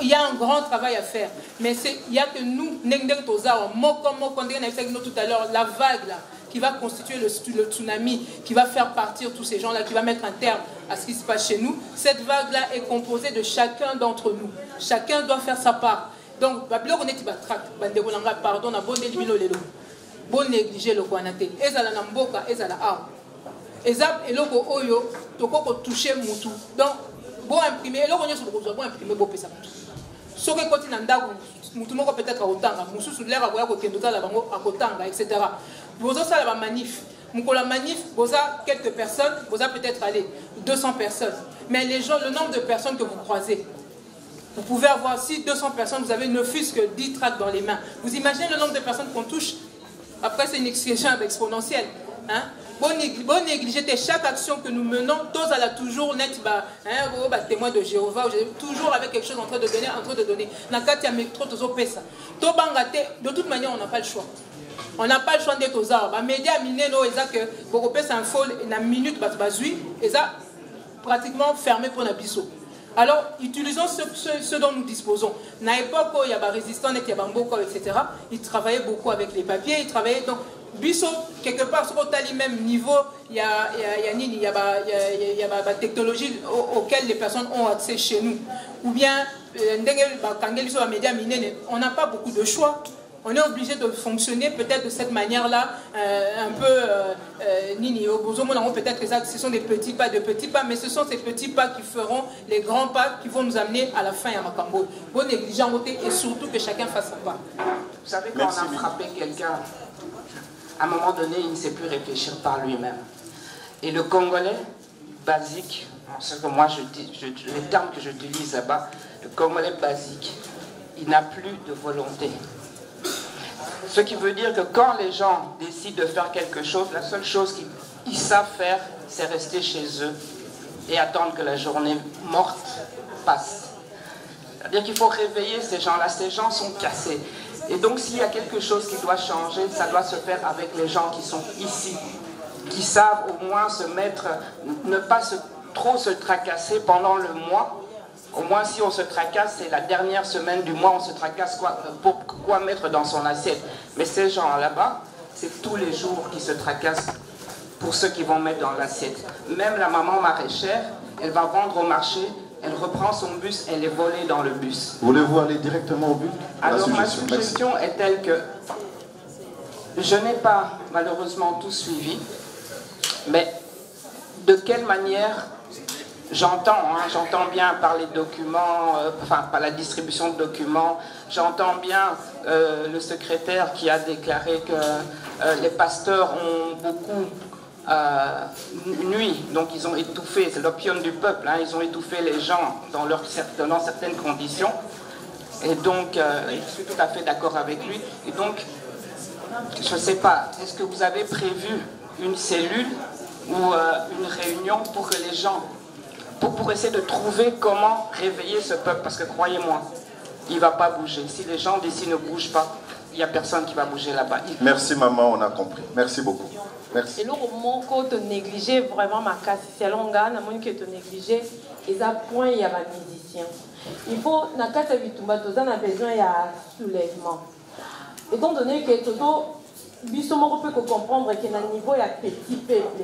Il y a un grand travail à faire, mais il y a que nous, tout à l'heure, la vague là, qui va constituer le tsunami, qui va faire partir tous ces gens-là, qui va mettre un terme à ce qui se passe chez nous. Cette vague-là est composée de chacun d'entre nous. Chacun doit faire sa part. Donc, pardon, bon négliger le guanate. Ezala namboka, ezala a. Ezap eloko oyo, toko toucher mutu. Donc, bon imprimer, eloko nyo so bon imprimer bo pesa mutu. Soki koti na ndaku, mutu moko peut-être akotanga, mususu l'air akoya kokendota la bango akotanga, etc. Bozo sala ba manif. Mukola manif, boza quelques personnes, boza peut-être aller 200 personnes. Mais les gens, le nombre de personnes que vous croisez, vous pouvez avoir, si 200 personnes, vous avez ne fût-ce que 10 tracts dans les mains. Vous imaginez le nombre de personnes qu'on touche? Après, c'est une expression exponentielle. Hein? Bon négliger chaque action que nous menons, tous à la toujours net, témoin de Jéhovah, toujours avec quelque chose en train de donner. De toute manière, on n'a pas le choix. On n'a pas le choix d'être aux arbres. Les médias minés, que beaucoup de infos, une minute, ils ont pratiquement fermé pour la biseau. Alors, utilisons ce dont nous disposons. À l'époque où il y avait résistants, il y avait beaucoup, etc., ils travaillaient beaucoup avec les papiers, ils travaillaient donc. Biso, quelque part, sur le même niveau, il y a la technologie auxquelles les personnes ont accès chez nous. Ou bien, on n'a pas beaucoup de choix. On est obligé de fonctionner peut-être de cette manière-là, un peu peut-être que ce sont des petits pas, mais ce sont ces petits pas qui feront les grands pas qui vont nous amener à la fin à Makambo. Bon négligent et surtout que chacun fasse son pas. Vous savez, quand on a frappé quelqu'un, à un moment donné, il ne sait plus réfléchir par lui-même. Et le Congolais basique, c'est que moi les termes que j'utilise là-bas, le Congolais basique, il n'a plus de volonté. Ce qui veut dire que quand les gens décident de faire quelque chose, la seule chose qu'ils savent faire, c'est rester chez eux et attendre que la journée morte passe. C'est-à-dire qu'il faut réveiller ces gens-là. Ces gens sont cassés. Et donc s'il y a quelque chose qui doit changer, ça doit se faire avec les gens qui sont ici, qui savent au moins se mettre, ne pas trop se tracasser pendant le mois. Au moins si on se tracasse, c'est la dernière semaine du mois, on se tracasse quoi mettre dans son assiette. Mais ces gens là-bas, c'est tous les jours qu'ils se tracassent pour ceux qui vont mettre dans l'assiette. Même la maman maraîchère, elle va vendre au marché, elle reprend son bus, elle est volée dans le bus. Voulez-vous aller directement au but? Alors ma suggestion est telle que je n'ai pas malheureusement tout suivi, mais de quelle manière j'entends bien par les documents, par la distribution de documents, j'entends bien le secrétaire qui a déclaré que les pasteurs ont beaucoup nuit, donc ils ont étouffé, c'est l'opium du peuple, hein, ils ont étouffé les gens dans certaines conditions, et donc je suis tout à fait d'accord avec lui, et donc je ne sais pas, est-ce que vous avez prévu une cellule ou une réunion pour que les gens, pour essayer de trouver comment réveiller ce peuple, parce que croyez-moi, il ne va pas bouger, si les gens d'ici ne bougent pas, il n'y a personne qui va bouger là-bas. Merci maman, on a compris, merci beaucoup. Merci. Et là, mon côté négligé vraiment ma casse. C'est longa, na mon qui te négligé. Et ça point il y a des musiciens. Il faut na casse bitumba toza na besoin il y a soulèvement. Étant donné que todo biso moko peut comprendre que na niveau il y a petit peuple,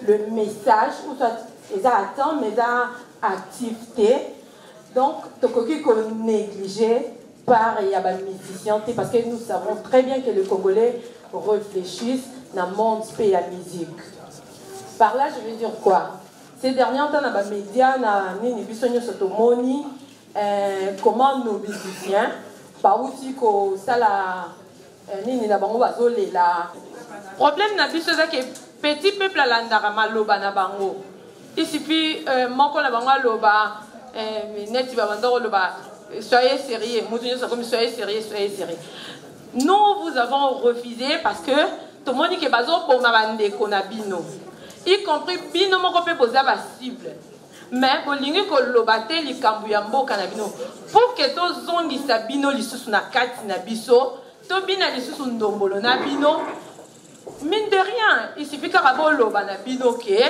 le message ou soit ils attendent mais ça activité. Donc tokoki ko négligé par il y a des musiciens parce que nous savons très bien que les Congolais réfléchissent dans le monde et la musique. Par là, je veux dire quoi? Ces derniers temps, dans les médias, comment nos musiciens, par aussi que ça la problème n'a plus c'est que petit peuple à l'andarama loba na bango. Il suffit mon la bango loba net bandoro loba soyez sérieux, soyez sérieux, soyez sérieux. Nous vous avons refusé parce que tout le monde qui est basé pour m'abandonner qu'on a bino, y compris bino mon copé posé à cible. Mais pour l'ingi que l'obate li kambuyambo kanabino pour que tous zongi sa bino li sous na kati na biso, to bina li sous ndombolo na bino. Mine de rien, il suffit qu'à rabo loba na bino ke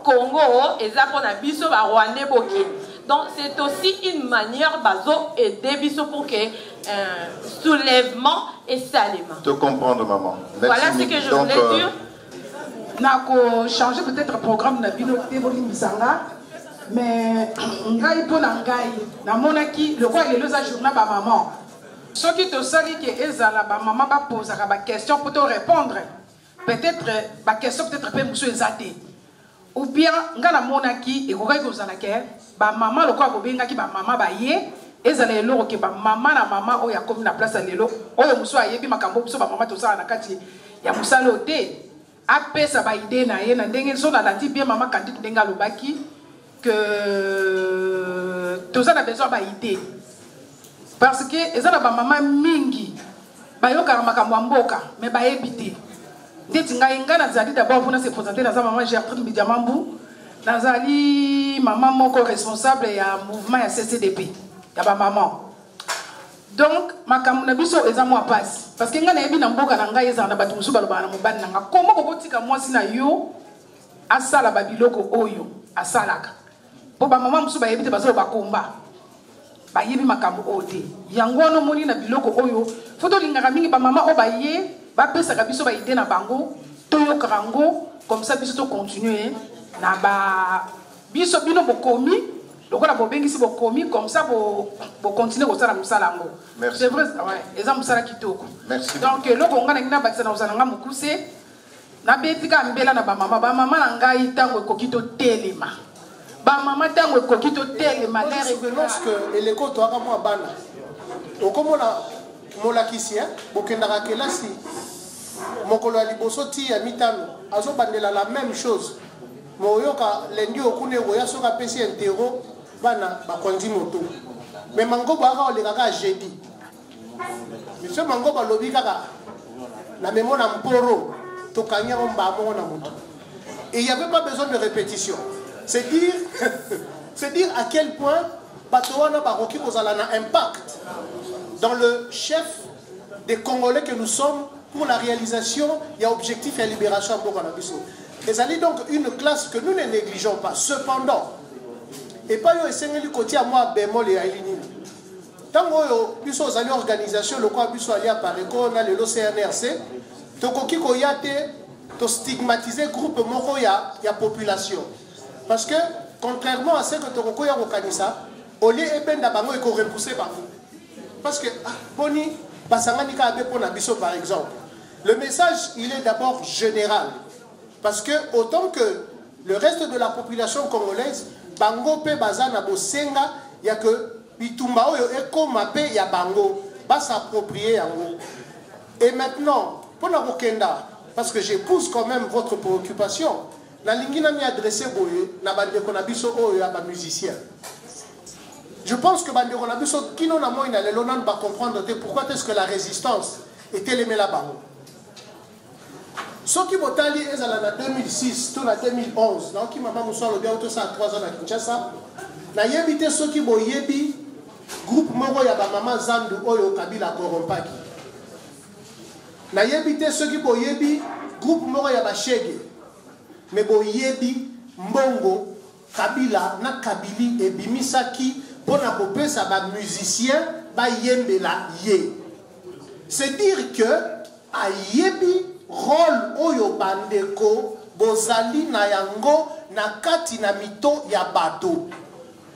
Congo et ça pour na biso ba Rwandais boké. Donc c'est aussi une manière bazo aider biso pour que soulèvement et salement. Te comprendre, maman. Merci. Voilà ce que je voulais dire. Nako changer peut-être programme na bino teboli misanga mais ngai pona ngai na monaki le quoi le za journal ba maman. Ce qui te sali que ezala ba maman ba poser ba question pour te répondre. Peut-être ba question peut-être pe muso ezate. Ou bien ngana monaki e ko kai ko zala ke ba maman le quoi ko benga ki ba maman ba ye ezala eloko ke ba maman na maman oya komi na place lelo oyo muso ayebi makambo biso ba maman to sala na kati ya musalo te apesa ba idée na ye na ndenge so na landi bien maman kandi ndenga lobaki que to sala besoin ba idée parce que ezala ba maman mingi ba yoka makambo mboka mais ba ebité ndeti ngai ngana zali d'abord pour se présenter dans maman Gertrude Bidiamambu nazali maman moko responsable ya mouvement ya CCDP ya ba maman. Donc makambo na biso eza moi passe parce que ngana yebi na mboka na ngai eza na batu musu baloba na mobani na nga komo ko botika mwasi na yo asala ba biloko oyo asalaka po ba maman musu ba yebi te bazo ba komba ba yebi makambo ote yango no moni na biloko oyo foto lingaka mingi ba maman o ba ye ba pesa ka biso ba idée na bango toyo karango comme ça biso to continuer na ba biso bino bokomi lokola bobengisi bokomi comme ça bo continuer ko sala musala ngo. C'est vrai ouais eza musala kitoko. Merci. Donc loko ngana ngina bakisa na usana nga mukuse na betika mbela na ba mama na ngai tango ekokito telema ba mama tango ekokito telema lorsque eleko to aka mwa bana okomona molakisi bokendaka kelasi mokolo ya liboso ti ya mitano azobandela la même chose moyoka lendi okune oya soka pesi entero bana bakonzi moto mais mangoba aka olekaka jeudi monsieur mangoba lobi kaka na memo na mporo tokanya mbamo na moto et il y avait pas besoin de répétition c'est dire à quel point batowana baroki kozala na impact dans le chef des Congolais que nous sommes pour la réalisation et objectif et libération de Bokanabiso. Et ça dit donc une classe que nous ne négligeons pas. Cependant, et pas yo esengeli côté à moi bémol et ailini. Tant que biso zali organisation le quoi biso ali à Pareco na le CNRC, to koki ko yate to stigmatiser groupe moko ya population. Parce que contrairement à ce que to koko ya kokanisa, olé ebenda bango eko repousser par vous. Parce que boni basangani ka abe pona biso par exemple. Le message il est d'abord général. Parce que autant que le reste de la population congolaise, bango pe bazana bosenga ya que bitumba oyo ekoma pe ya bango ba s'approprier yango. Et maintenant, pour la Rokenda, parce que j'épouse quand même votre préoccupation, la lingina mi adressé boye na bande konabiso oyo ya ba musicien. Je pense que bande konabiso kino na moina le lonan ba comprendre pourquoi est-ce que la résistance était les là-bas. Ce qui botali est en 2006, tout en 2011, donc qui m'a moussa le bien tout ça 3 ans à Kinshasa. Na yebité ce qui bo yebi groupe moko ya ba maman Zandu oyo Kabila Korompaki. Na yebité ce qui bo yebi groupe moko ya bashege mais boyebi mbongo Kabila na Kabili ebimisaki pona kopesa ba musicien ba yembela ye. C'est dire que ayebi rôle oyo bandeko bozali na yango na kati na mito ya bato.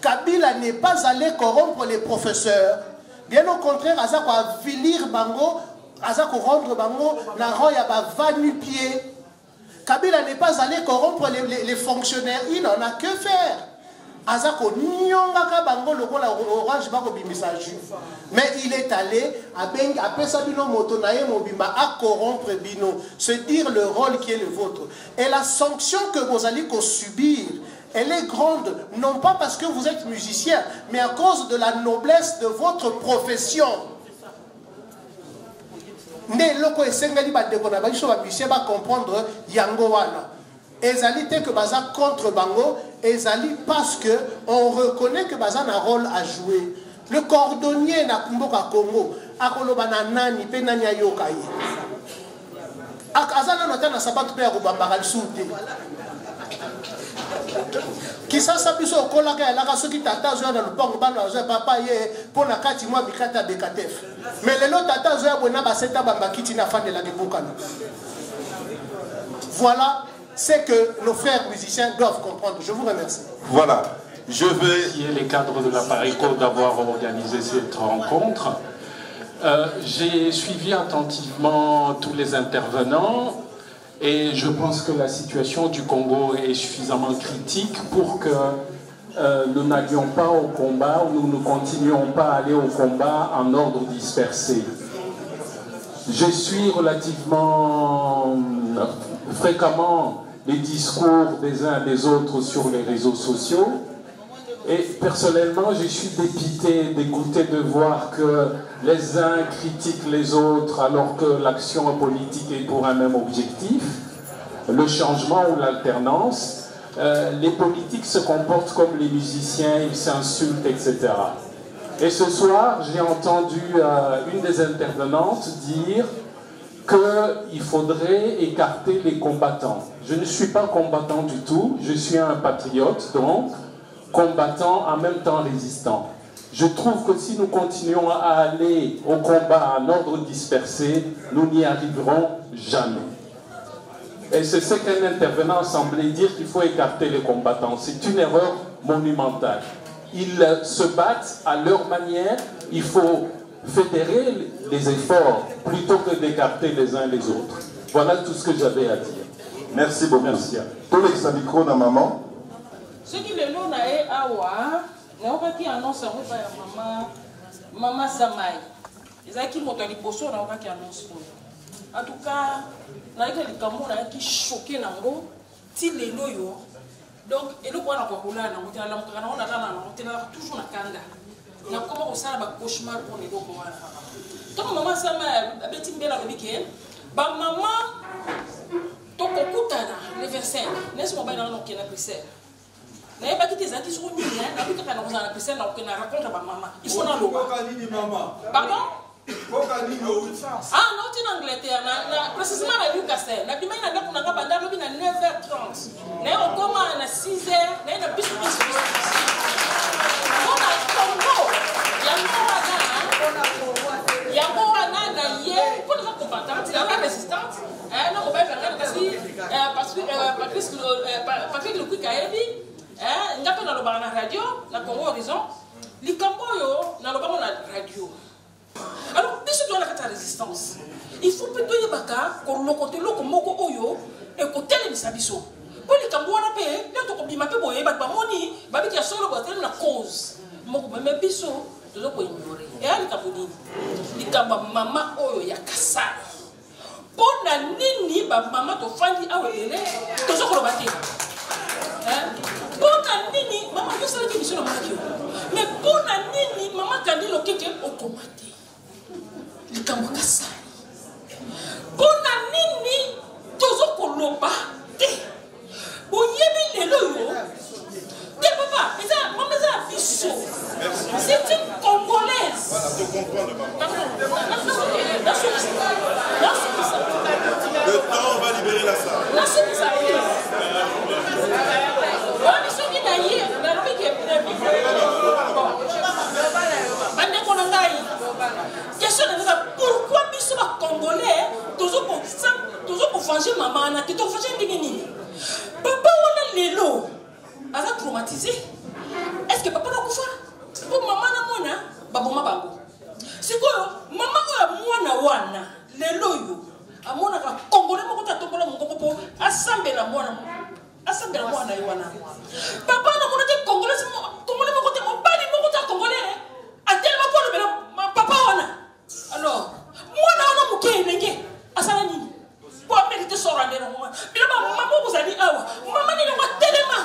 Kabila n'est pas allé corrompre les professeurs. Bien au contraire, aza ko avilir bango, aza ko rendre bango na rang ya ba vanu pied. Kabila n'est pas allé corrompre les fonctionnaires. Il n'en a que faire. Azako nyonga bango lokola orange bako bimisa jus. Mais il est allé à pesa bino moto na ye mobimba à corrompre bino, se dire le rôle qui est le vôtre. Et la sanction que vous allez subir, elle est grande, non pas parce que vous êtes musicien, mais à cause de la noblesse de votre profession. Mais loko esengeli ba deko na biso ba musicien ba comprendre yango wana. Ezali te que baza contre bango, ezali parce que on reconnaît que baza na rôle à jouer. Le cordonnier na kumboka Congo, akoloba na nani pe nani ayoka ye. Azana nota na sabat pe akobambaka lisuute. Kisasa biso okolaka ya laka soki tata zoya na lupango bana zoya papa ye pona kati mwa bikata bekatef. Mais lelo tata zoya bona baseta bambakiti na fandela kebokana. Voilà ce que nos frères musiciens doivent comprendre. Je vous remercie. Voilà. Je vais... remercier les cadres de la Pareco d'avoir organisé cette rencontre. J'ai suivi attentivement tous les intervenants et je pense que la situation du Congo est suffisamment critique pour que nous n'allions pas au combat ou nous ne continuions pas à aller au combat en ordre dispersé. Je suis relativement fréquemment les discours des uns et des autres sur les réseaux sociaux et personnellement je suis dépité, dégoûté de voir que les uns critiquent les autres alors que l'action politique est pour un même objectif, le changement ou l'alternance. Les politiques se comportent comme les musiciens, ils s'insultent, etc. Et ce soir, j'ai entendu une des intervenantes dire qu'il faudrait écarter les combattants. Je ne suis pas combattant du tout, je suis un patriote, donc combattant en même temps résistant. Je trouve que si nous continuons à aller au combat en ordre dispersé, nous n'y arriverons jamais. Et c'est ce qu'un intervenant semblait dire qu'il faut écarter les combattants. C'est une erreur monumentale. Ils se battent à leur manière, il faut fédérer les efforts plutôt que d'écarter les uns les autres. Voilà tout ce que j'avais à dire. Merci beaucoup. Merci. Tous les samicros na maman. Ce qui est là, c'est awa, qui annonce maman Samay. Ils qui montent à l'hyposo, qui annonce. En tout cas, qui choqué nango, ti les loyo. Donc, et le point à Papoula, on a toujours la kanda. Il y a comment on s'en a un cauchemar pour les deux. Donc, maman Samay, a petit bien avec elle. Bah, maman, ton kokutana, le 25, n'est-ce pas dans nos qui n'a plus serre. N'a pas quitté ça qui sont mis, n'a plus qu'à nous en appeler, n'a aucun raconte à ma maman. Il faut dans l'eau. Pardon? Ah non, tu es en Angleterre, précisément à Newcastle. La première année, on a bandé à 9h30. On a commencé à 6h, on a bis. On a Congo. Il y a Moana, il y a pour les combattants, il y a la résistance. Non, on va faire parce que Patrick Le Quick a dit, il y a dans le radio, la Congo Horizon, les Camboyo, dans le radio. Alors, bien sûr, la résistance. Il faut plutôt y avoir qu'on le côté l'eau comme Moko Oyo et côté les Misabiso. Pour les Cambouana paye, là, tu peux m'appeler Boye, Babamoni, Babi qui a solo pour la cause. Moko me biso, tu dois ignorer. Et à l'Icaboni, l'Icaba Mama Oyo Yakasa. Pour la nini, Maman, tu fais à Wele, tu dois le bâtir. Pour la nini, Maman, je sais que tu es mais pour la nini, Maman, tu as dit le kéké automatique. Likambo kasai. Bona nini tozo koloba te. Boyebi lelo yo. Te papa, eza maman eza biso. C'est une Congolaise. Voilà, tu comprends le maman. Le temps va libérer venger maman na te to venger ndenge nini papa wana lelo aza traumatisé est-ce que papa nakufa po mama na mona baboma bango sikoyo mama oyo mwana wana lelo yo amona ka kongole moko ta tombola moko po asambela mwana yo wana papa na mona te kongole moko te mobali moko ta kongole atelema po le papa wana alors mwana wana mukene asala nini po amérite sora ndena mwana bila mama moko zali awa mama ni ngwa telema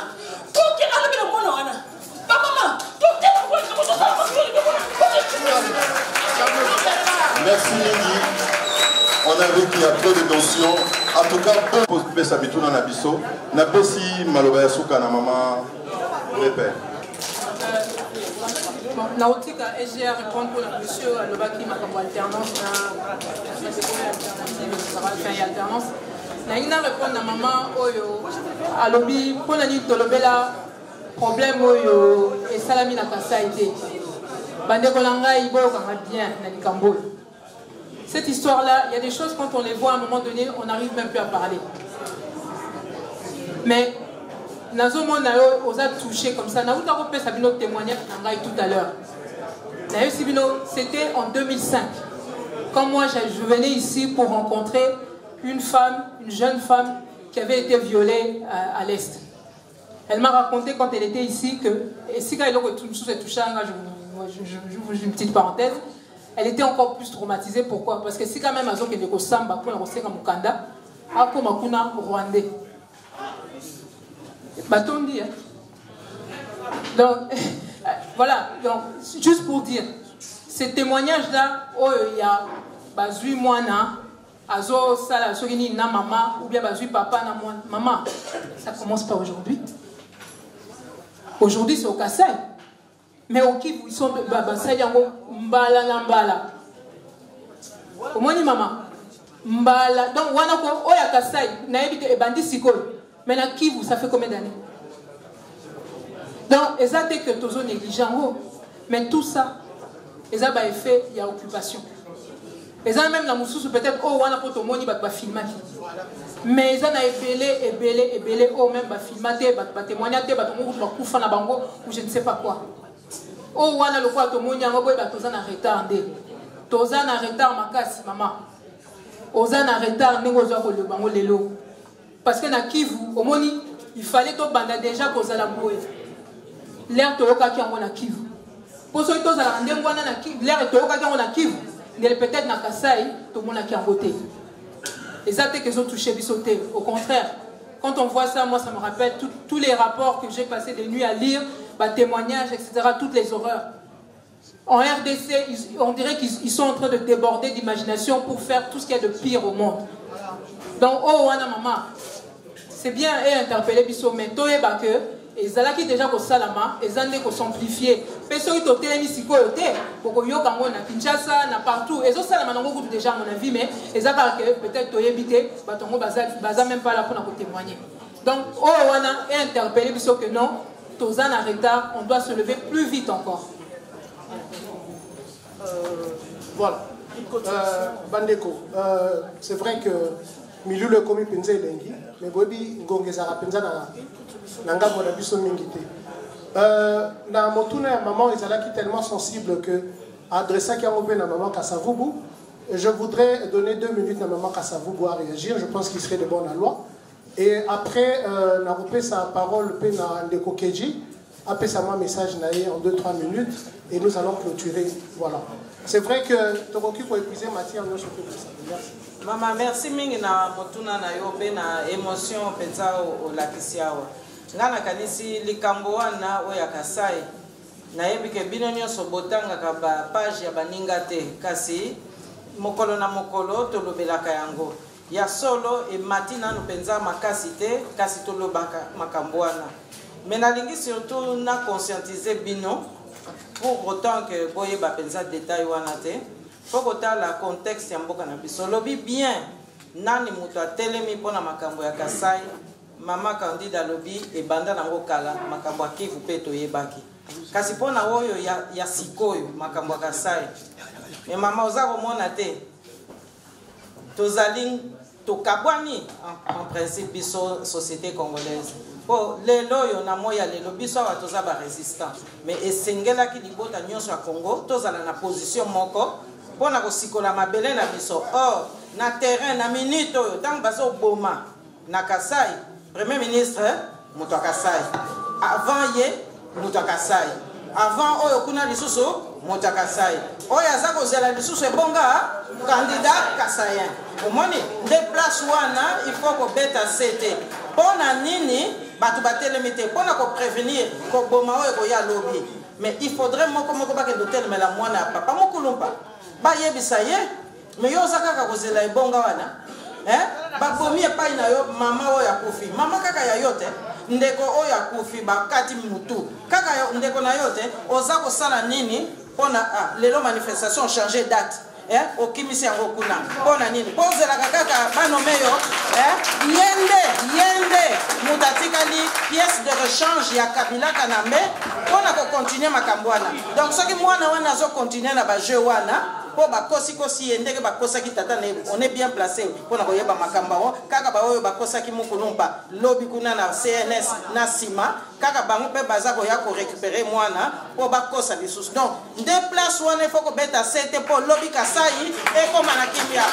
to ke ala bila mwana wana mama to telema ko ko to merci Lili. On a vu qu'il y a trop de tensions. En tout cas, pour que ça bitouna na biso, na pesi maloba suka na maman repère. Na otika SGR répondre pour la monsieur alobaki makambo alternance na alternance. Na ina répondre na maman oyo alobi pona ni tolobela problème oyo et salami na Kasai été. Bande kolanga ibo kanga bien na likambo. Cette histoire-là, il y a des choses, quand on les voit à un moment donné, on n'arrive même plus à parler. Mais, Nazomo Nayo, on a touché comme ça. Naouta Ropé Sabino témoignait tout à l'heure. Nayo Sibino, c'était en 2005. Quand moi, je venais ici pour rencontrer une femme, une jeune femme qui avait été violée à l'Est. Elle m'a raconté quand elle était ici que, et si quand elle a touché, je vous une petite parenthèse, elle était encore plus traumatisée. Pourquoi? Parce que si quand même Azo qui est au Samba pour la Rosenga Mukanda, à Komakuna Rwandais. Bâton dit. Donc voilà. Donc juste pour dire, ces témoignages-là, oh il y a Bazui Moana, Azo Sala Sogini na maman ou bien Bazui papa na maman. Ça commence pas aujourd'hui. Aujourd'hui c'est au Kasai. Mais au Kivu, ils sont mbala na mbala. Comment dit maman? Mbala. Donc, on a Kasai, naïbite et bandit sikol. Mais na Kivu, ça fait combien d'années? Donc, ils ont que tous sont négligents. Mais tout ça, ils ont effet, il y a occupation. Ils ont même la moussous, peut-être, oh, on a pas tout le monde, il va filmer. Mais ils ont ébélé, oh, même, va filmer, va témoigner, va koufa na bango, ou je ne sais pas quoi. Oh, wana le quoi, tout le monde y a un retard, toza na retard, makasi, maman. Oza na retard, négozo le bango lelo. Parce que na Kivu, au moni, il fallait to banda déjà pour la bouée. L'air toloka qui en a Kivu. Pour ceux qui ont la rendez wana na Kivu, l'air toloka qui en a Kivu, peut-être na Kasai, tout le monde a qui en voté. Les attaques qu'ils ont touché, bisoté. Au contraire, quand on voit ça, moi ça me rappelle tous les rapports que j'ai passé des nuits à lire, témoignages, etc., toutes les horreurs. En RDC, on dirait qu'ils sont en train de déborder d'imagination pour faire tout ce qu'il y a de pire au monde. Donc, oh, wana maman, c'est bien et interpeller biso, mais toye bake, et zalaki déjà ko salama, et zande ko simplifier. Peso ito télémisiko yote, boko yo kango na Kinshasa, na partout, et zo salama nango kutu déjà à mon avis, mais et zaka peut-être toye bité, batongo baza même pas là pour nous témoigner. Donc, oh, wana et interpeller biso que non. Tozan en retard, on doit se lever plus vite encore. Voilà. Bandeko, c'est vrai que Milou le commis penza elengi, mais Bobi ngongezara penza na ngambo na biso mingi te. Na motuna ya maman ezalaki tellement sensible que adressaki yango pe na maman Kasavubu. Je voudrais donner 2 minutes à maman Kasavubu à réagir. Je pense qu'il serait de bonne loi. Et après, na repé sa parole pe na Ndeko Keji, après ça moi message naé en 2-3 minutes et nous allons clôturer. Voilà. C'est vrai que Tokoki pour épuiser matière nous surtout ça. Merci. Maman, merci mingi na motuna na yo pe na émotion penza o lakisiawa. Ngana kanisi likambo wana o ya Kasai. Na yebi ke bino nyonso botanga ka ba page ya baninga te kasi mokolo na mokolo tolobelaka yango. Ya solo et matina nous penza makasi te kasi tolobaka makambo wana. Mais nalingi surtout na conscientiser bino pour autant que boye ba penza détail wana te. Faut que la contexte ya mboka na biso lobi bien nani mutu atelemi pona makambo ya Kasai mama Candida lobi e banda nango kala makambo ya Kivu pe toyebaki kasi pona oyo ya sikoyo makambo ya Kasai mais mama oza komona te tozali tokabwani en principe biso société congolaise po lelo yo na moya lelo biso awa toza barésistant mais esengelaki libota nyonso ya Congo tozala na position moko mpona kosikola mabele na biso. Or na terrain na minute oyo ntango bazoboma na Kasai premier ministre moto ya Kasai, avant ye moto ya Kasai, avant oyo kuna lisusu moto ya Kasai, oyo aza kozela lisusu ebonga candidat kasayen. Omoni nde place wana il faut kobeta sete mpona nini bato batelemi te mpona koprevenir koboma oyo koya lobi. Mais il faudrait moko bakende otelemela mwana ya papa mokulumpa bayebisa ye mais yo oza kaka kozela ebonga wana babomi epai na yo mama oyo akufi, mama kaka ya yo te, ndeko oyo akufi bakati mutu kaka ndeko na yo te, oza kosala nini mpona lelo manifestation change date okimisi yango kuna mpona nini pozelaka kaka banome yo yende mutu atikali pièce de rechange ya Kabila Kanambe mpona kocontinue makambo wana. Donc soki mwana wana azocontinue na bajeu wana po bakosi ye ndenge bakosaki tata na on est bien placé mpona koyeba makambo ango kaka baoyo bakosaki mokulumpa lobi kuna na CNS na nsima kaka bango mpe baza koya korécupere mwana po bakosa lisusu. Donc nde place wana ifo kobeta sete po lobi Kasai ekoma na kimia.